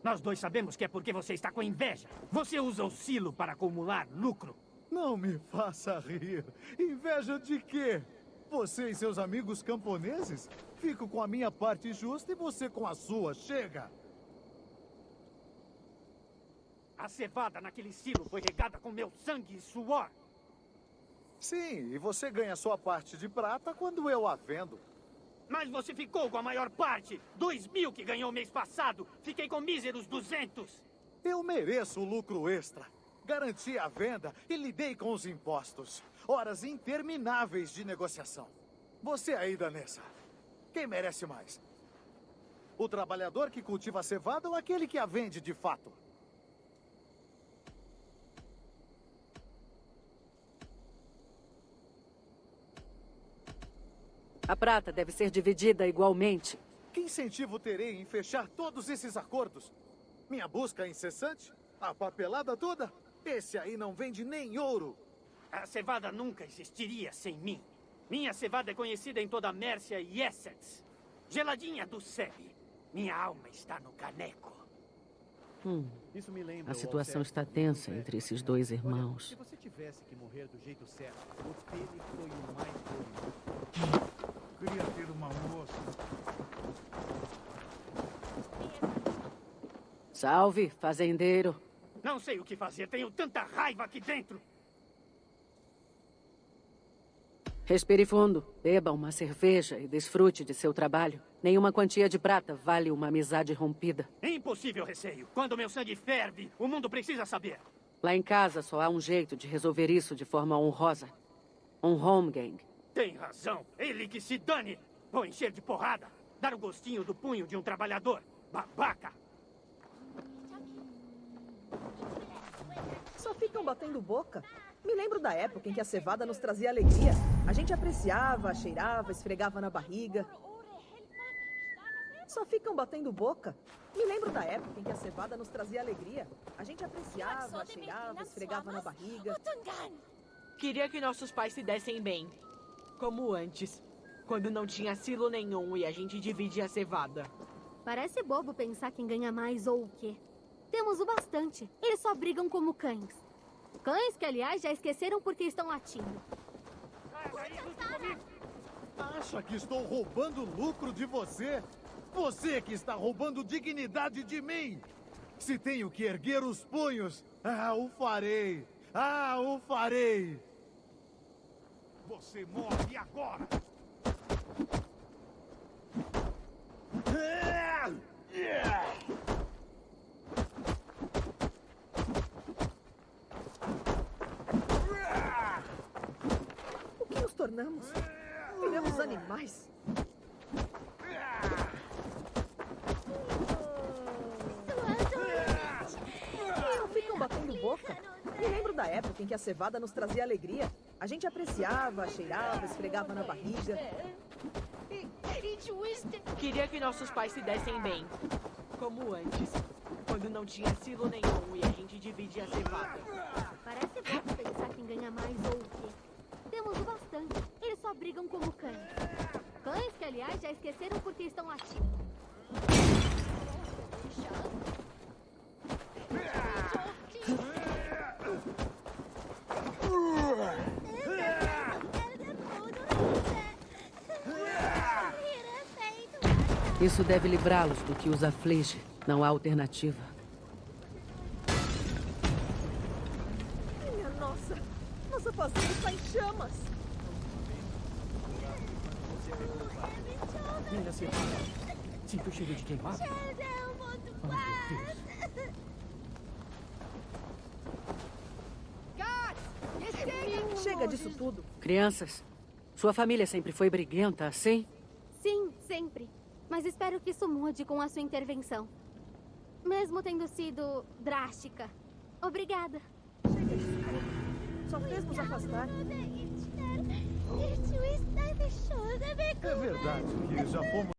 Nós dois sabemos que é porque você está com inveja. Você usa o silo para acumular lucro. Não me faça rir. Inveja de quê? Você e seus amigos camponeses? Fico com a minha parte justa e você com a sua. Chega! A cevada naquele silo foi regada com meu sangue e suor. Sim, e você ganha sua parte de prata quando eu a vendo. Mas você ficou com a maior parte. 2.000 que ganhou mês passado. Fiquei com míseros 200. Eu mereço o lucro extra. Garanti a venda e lidei com os impostos. Horas intermináveis de negociação. Você aí, Danessa. Quem merece mais? O trabalhador que cultiva a cevada ou aquele que a vende de fato? A prata deve ser dividida igualmente. Que incentivo terei em fechar todos esses acordos? Minha busca incessante? A papelada toda? Esse aí não vende nem ouro. A cevada nunca existiria sem mim. Minha cevada é conhecida em toda a Mércia e Essex. Geladinha do Sebe. Minha alma está no caneco. Isso me lembra A situação está tensa entre esses dois irmãos. Se você tivesse que morrer do jeito certo, o Pele foi o mais doido. Queria ter uma moça. Salve, fazendeiro. Não sei o que fazer. Tenho tanta raiva aqui dentro. Respire fundo, beba uma cerveja e desfrute de seu trabalho. Nenhuma quantia de prata vale uma amizade rompida. Impossível, Receio. Quando meu sangue ferve, o mundo precisa saber. Lá em casa só há um jeito de resolver isso de forma honrosa. Um home gang. Tem razão. Ele que se dane. Vou encher de porrada. Dar o gostinho do punho de um trabalhador. Babaca. Só ficam batendo boca. Me lembro da época em que a cevada nos trazia alegria. A gente apreciava, cheirava, esfregava na barriga. Só ficam batendo boca. Me lembro da época em que a cevada nos trazia alegria. A gente apreciava, cheirava, esfregava na barriga. Queria que nossos pais se dessem bem. Como antes. Quando não tinha silo nenhum e a gente dividia a cevada. Parece bobo pensar quem ganha mais ou o quê. Temos o bastante. Eles só brigam como cães. Cães que, aliás, já esqueceram porque estão latindo. Acha que estou roubando lucro de você? Você que está roubando dignidade de mim! Se tenho que erguer os punhos, o farei! O farei! Você morre agora! O que nos tornamos? Viramos animais. Não ficam batendo boca. Me lembro da época em que a cevada nos trazia alegria. A gente apreciava, cheirava, esfregava na barriga. Queria que nossos pais se dessem bem. Como antes. Quando não tinha silo nenhum e a gente dividia a cevada. Parece bobo pensar quem ganha mais ou o quê. Temos o bastante. Eles só brigam como cães. Cães que, aliás, já esqueceram porque estão latindo. Isso deve livrá-los do que os aflige. Não há alternativa. Minha nossa! Nossa fazenda está em chamas! Minha cevada. Sinto o cheiro de queimado. Chega disso tudo. Crianças, sua família sempre foi briguenta, assim? Sim, sempre. Mas espero que isso mude com a sua intervenção. Mesmo tendo sido drástica. Obrigada. Chega disso tudo. Só fez nos afastar. É verdade que já fomos